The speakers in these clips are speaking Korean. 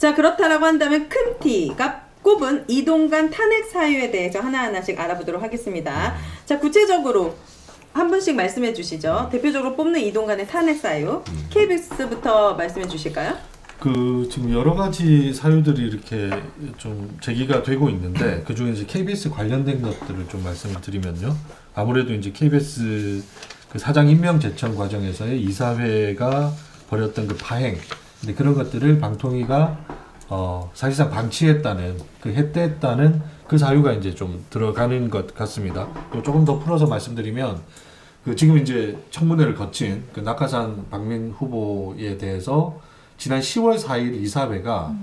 자, 그렇다라고 한다면 큰 T가 꼽은 이동관 탄핵 사유에 대해서 하나하나씩 알아보도록 하겠습니다. 자, 구체적으로 한 분씩 말씀해 주시죠. 대표적으로 뽑는 이동관의 탄핵 사유. KBS부터 말씀해 주실까요? 지금 여러 가지 사유들이 이렇게 좀 제기가 되고 있는데 그 중에 이제 KBS 관련된 것들을 좀 말씀을 드리면요. 아무래도 이제 KBS 그 사장 임명 제청 과정에서의 이사회가 벌였던 그 파행, 근데 그런 것들을 방통위가 사실상 방치했다는 해태했다는 그 사유가 이제 좀 들어가는 것 같습니다. 또 조금 더 풀어서 말씀드리면 지금 이제 청문회를 거친 그 낙하산 박민 후보에 대해서 지난 10월 4일 이사회가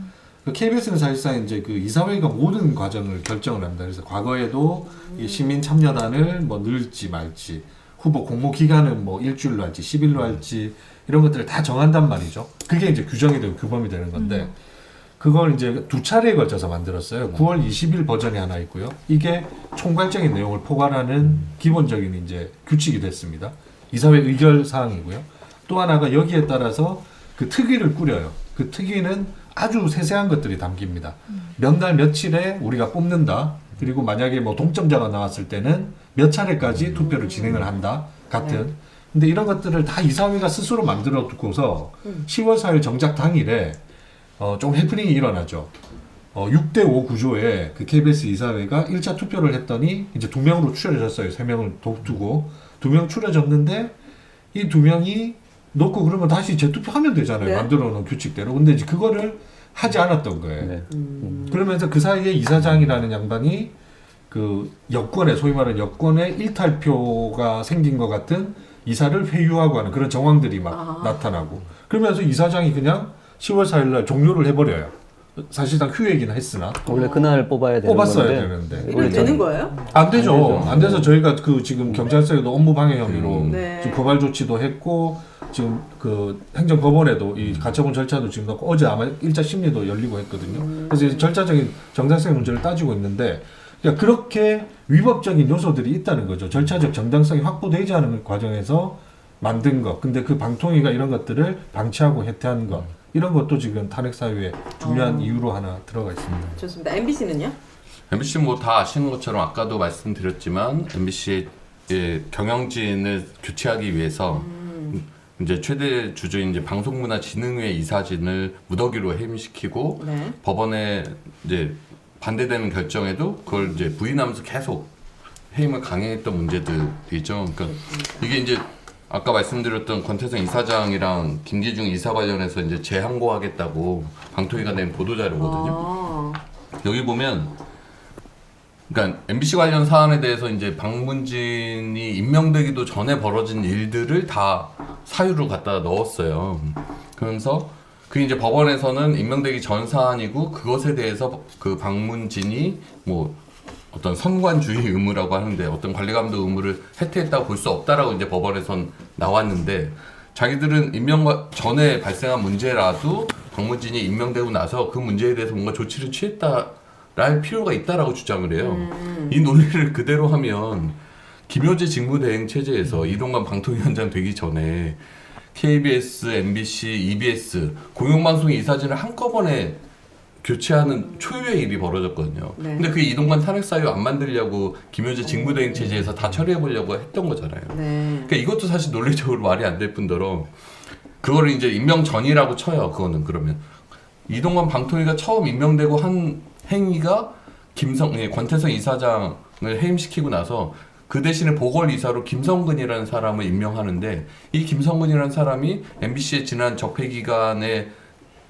KBS는 사실상 이제 그 이사회가 모든 과정을 결정을 합니다. 그래서 과거에도 이 시민 참여단을 뭐 넣을지 말지, 후보 공모 기간은 뭐 일주일로 할지 10일로 할지 이런 것들을 다 정한단 말이죠. 그게 이제 규정이 되고 규범이 되는 건데 그걸 이제 두 차례에 걸쳐서 만들었어요. 9월 20일 버전이 하나 있고요. 이게 총괄적인 내용을 포괄하는 기본적인 이제 규칙이 됐습니다. 이사회 의결 사항이고요. 또 하나가 여기에 따라서 그 특위를 꾸려요. 그 특위는 아주 세세한 것들이 담깁니다. 몇 날 며칠에 우리가 뽑는다. 그리고 만약에 뭐 동점자가 나왔을 때는 몇 차례까지 투표를 진행을 한다. 같은. 근데 이런 것들을 다 이사회가 스스로 만들어 두고서 10월 4일 정작 당일에 좀 해프닝이 일어나죠. 6대5 구조에 그 KBS 이사회가 1차 투표를 했더니 이제 2명으로 추려졌어요. 3명을 두고 2명 추려졌는데 이 2명이 놓고 그러면 다시 재투표하면 되잖아요. 네. 만들어 놓은 규칙대로. 근데 이제 그거를 하지 않았던 거예요. 네. 그러면서 그 사이에 이사장이라는 양반이 그 여권에 소위 말하는 여권에 일탈표가 생긴 것 같은 이사를 회유하고 하는 그런 정황들이 막 나타나고 그러면서 이사장이 그냥 10월 4일 날 종료를 해버려요. 사실상 휴회이긴 했으나 원래 그날 뽑아야 되는 뽑았어야 건데 되는데 이걸 되는 거예요? 안 되죠. 안 되죠. 안 돼서 저희가 지금 경찰서에도 업무 방해 혐의로 네. 지금 고발 조치도 했고 지금 행정법원에도 이 가처분 절차도 지금 넣고 어제 아마 1차 심리도 열리고 했거든요. 그래서 이제 절차적인 정당성의 문제를 따지고 있는데 그러니까 그렇게 위법적인 요소들이 있다는 거죠. 절차적 정당성이 확보되지 않은 과정에서 만든 것. 근데 그 방통위가 이런 것들을 방치하고 해태한 것. 이런 것도 지금 탄핵 사유의 중요한 이유로 하나 들어가 있습니다. 좋습니다. MBC는요? MBC 뭐 다 아시는 것처럼 아까도 말씀드렸지만 MBC의 경영진을 교체하기 위해서 이제 최대 주주인 이제 방송문화진흥회 이사진을 무더기로 해임시키고 네. 법원에 이제 반대되는 결정에도 그걸 이제 부인하면서 계속 해임을 강행했던 문제들이죠. 그러니까 이게 이제 아까 말씀드렸던 권태성 이사장이랑 김기중 이사 관련해서 이제 재항고하겠다고 방통위가 낸 보도자료거든요. 여기 보면, 그러니까 MBC 관련 사안에 대해서 이제 박문진이 임명되기도 전에 벌어진 일들을 다 사유로 갖다 넣었어요. 그러면서 그 이제 법원에서는 임명되기 전 사안이고 그것에 대해서 그 박문진이 뭐 어떤 선관주의 의무라고 하는데 어떤 관리감독 의무를 해태했다고 볼 수 없다라고 이제 법원에선 나왔는데 자기들은 임명 전에 발생한 문제라도 박문진이 임명되고 나서 그 문제에 대해서 뭔가 조치를 취했다랄 필요가 있다라고 주장을 해요. 이 논리를 그대로 하면 김효재 직무대행 체제에서 이동관 방통위원장 되기 전에 KBS, MBC, EBS 공영방송 이사진을 한꺼번에 교체하는 초유의 일이 벌어졌거든요. 네. 근데 그 이동관 탄핵 사유 안 만들려고 김효재 직무대행 체제에서 다 처리해보려고 했던 거잖아요. 네. 그러니까 이것도 사실 논리적으로 말이 안 될 뿐더러 그거를 이제 임명 전이라고 쳐요. 그거는 그러면 이동관 방통위가 처음 임명되고 한 행위가 권태성 이사장을 해임시키고 나서 그 대신에 보궐이사로 김성근이라는 사람을 임명하는데 이 김성근이라는 사람이 MBC의 지난 적폐 기간에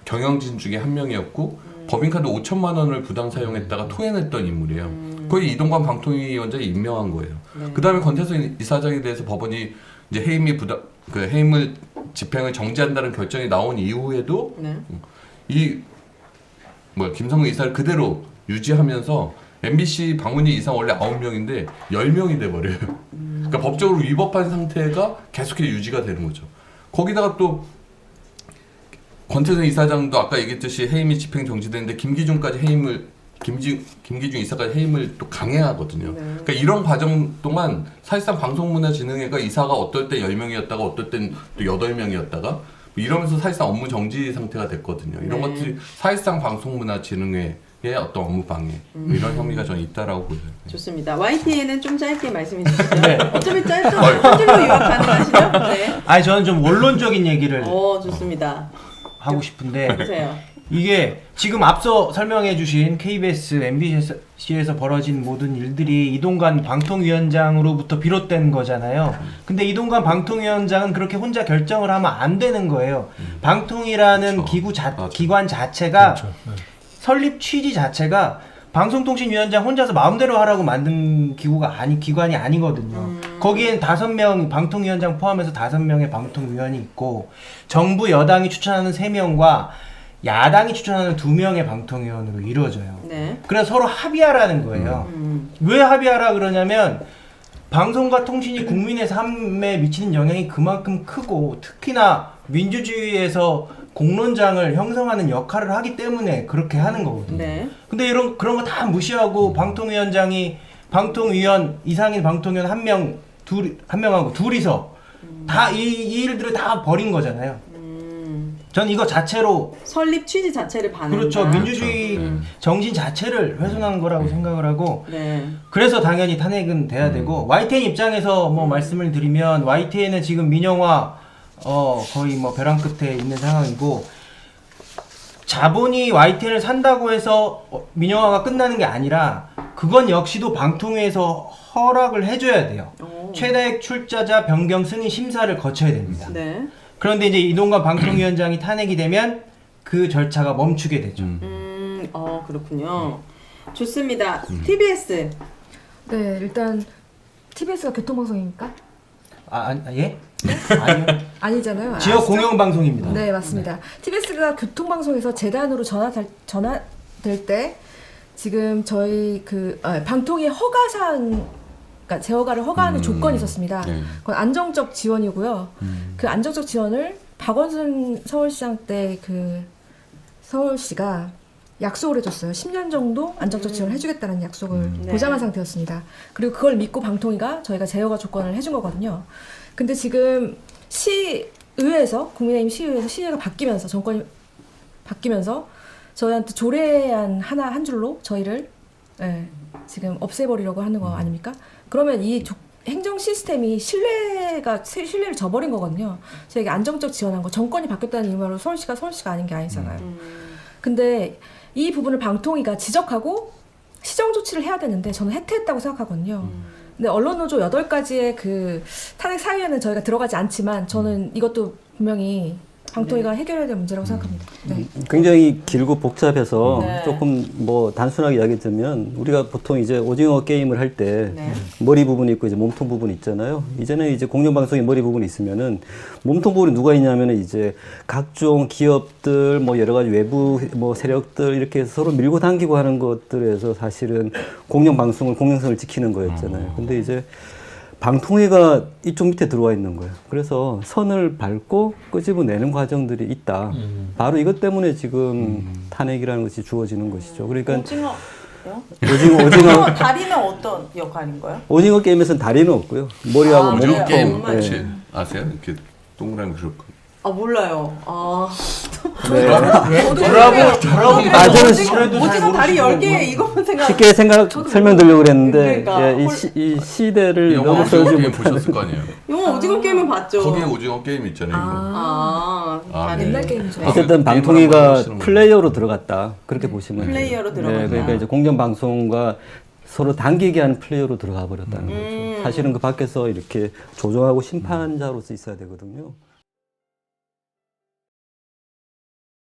경영진 중에 한 명이었고 법인카드 5천만 원을 부당 사용했다가 토해냈던 인물이에요. 거의 이동관 방통위원장이 임명한 거예요. 네. 그 다음에 권태성 이사장에 대해서 법원이 이제 해임을 집행을 정지한다는 결정이 나온 이후에도 네. 김성근 이사를 그대로 유지하면서 MBC 방문진 이상 원래 9명인데 10명이 돼버려요. 그러니까 법적으로 위법한 상태가 계속해서 유지가 되는 거죠. 거기다가 또 권태성 이사장도 아까 얘기했듯이 해임이 집행 정지되는데 김기중 이사까지 해임을 또 강행하거든요. 네. 그러니까 이런 과정 동안 사실상 방송문화진흥회가 이사가 어떨 때 10명이었다가 어떨 땐 또 8명이었다가 이러면서 사실상 업무 정지 상태가 됐거든요. 이런 네. 것들이 사실상 방송문화진흥회의 어떤 업무 방해 이런 혐의가 저는 있다라고 보여요. 좋습니다. YTN은 좀 짧게 말씀해 주시죠. 네. 어차피 짧죠? 한 줄로 요약 가능하시죠? 네. 아니 저는 좀 원론적인 얘기를 좋습니다. 하고 싶은데 보세요. 이게 지금 앞서 설명해주신 KBS, MBC에서 벌어진 모든 일들이 이동관 방통위원장으로부터 비롯된 거잖아요. 근데 이동관 방통위원장은 그렇게 혼자 결정을 하면 안 되는 거예요. 방통이라는 그렇죠. 기관 자체가 그렇죠. 네. 설립 취지 자체가 방송통신위원장 혼자서 마음대로 하라고 만든 기관이 아니거든요. 거기엔 5명, 방통위원장 포함해서 5명의 방통위원이 있고 정부 여당이 추천하는 3명과 야당이 추천하는 2명의 방통위원으로 이루어져요. 네. 그래서 서로 합의하라는 거예요. 왜 합의하라 그러냐면 방송과 통신이 국민의 삶에 미치는 영향이 그만큼 크고 특히나 민주주의에서 공론장을 형성하는 역할을 하기 때문에 그렇게 하는 거거든요. 네. 근데 그런 거 다 무시하고 방통위원장이 방통위원 이상인 방통위원 한 명하고 둘이서 다 이 일들을 다 버린 거잖아요. 전 이거 자체로 설립 취지 자체를 반한다. 그렇죠. 민주주의 그렇죠. 네. 정신 자체를 훼손한 거라고 생각을 하고 네. 그래서 당연히 탄핵은 돼야 되고 YTN 입장에서 뭐 말씀을 드리면 YTN은 지금 민영화 거의 뭐 벼랑 끝에 있는 상황이고 자본이 YTN을 산다고 해서 민영화가 끝나는 게 아니라 그건 역시도 방통위에서 허락을 해줘야 돼요. 최다액 출자자 변경 승인 심사를 거쳐야 됩니다. 네. 그런데 이제 이동관 방통위원장이 탄핵이 되면 그 절차가 멈추게 되죠. 그렇군요. 좋습니다. TBS. 네, 일단 TBS가 교통방송입니까? 예? 아니요. 아니잖아요. 지역 아시죠? 공영방송입니다. 네, 맞습니다. TBS가 교통방송에서 재단으로 전환될 때 지금 저희 방통위 허가사항, 그러니까 재허가를 허가하는 조건이 있었습니다. 네. 그건 안정적 지원이고요. 그 안정적 지원을 박원순 서울시장 때 서울시가 약속을 해줬어요. 10년 정도 안정적 지원을 해주겠다는 약속을 네. 보장한 상태였습니다. 그리고 그걸 믿고 방통위가 저희가 재허가 조건을 해준 거거든요. 근데 지금 시의회에서 국민의힘 시의회에서 시의회가 바뀌면서 정권이 바뀌면서 저희한테 조례안 한 줄로 저희를 지금 없애버리려고 하는 거 아닙니까? 그러면 이 행정 시스템이 신뢰를 저버린 거거든요. 저희가 안정적 지원한 거 정권이 바뀌었다는 이유로 서울시가 아닌 게 아니잖아요. 근데 이 부분을 방통위가 지적하고 시정 조치를 해야 되는데 저는 해태했다고 생각하거든요. 근데 언론노조 8가지의 탄핵 사유에는 저희가 들어가지 않지만 저는 이것도 분명히 방통위가 해결해야 될 문제라고 생각합니다. 네. 굉장히 길고 복잡해서 네. 조금 단순하게 이야기 드리면 우리가 보통 이제 오징어 게임을 할 때 네. 머리 부분이 있고 이제 몸통 부분이 있잖아요. 이제는 이제 공영방송에 머리 부분이 있으면은 몸통 부분이 누가 있냐면은 이제 각종 기업들 여러 가지 외부 세력들 이렇게 해서 서로 밀고 당기고 하는 것들에서 사실은 공영성을 지키는 거였잖아요. 근데 이제 방통위가 이쪽 밑에 들어와 있는 거예요. 그래서 선을 밟고 끄집어내는 과정들이 있다. 바로 이것 때문에 지금 탄핵이라는 것이 주어지는 것이죠. 그러니까 오징어 다리는 어떤 역할인가요? 오징어 게임에서는 다리는 없고요. 머리하고 오징어 몸통. 게임 정말. 혹시 아세요? 이렇게 동그라미 그렇고. 몰라요. 저는 오징어 다리 10개 이것만 쉽게 설명드리려고 그랬는데 그러니까. 이 시대를 영화 너무 오징어 떨지 게임 못하는. 보셨을 거 아니에요? 영화 오징어 게임은 봤죠. 거기에 오징어 게임 있잖아요. 다리. 옛날 게임이죠. 어쨌든 게임을 한번 방통위가 하시는 플레이어로 들어갔다. 그렇게 보시면 돼요. 플레이어로 들어갔다. 그러니까 이제 공정방송과 서로 당기게 하는 플레이어로 들어가 버렸다는 거죠. 사실은 그 밖에서 이렇게 조정하고 심판자로서 있어야 되거든요.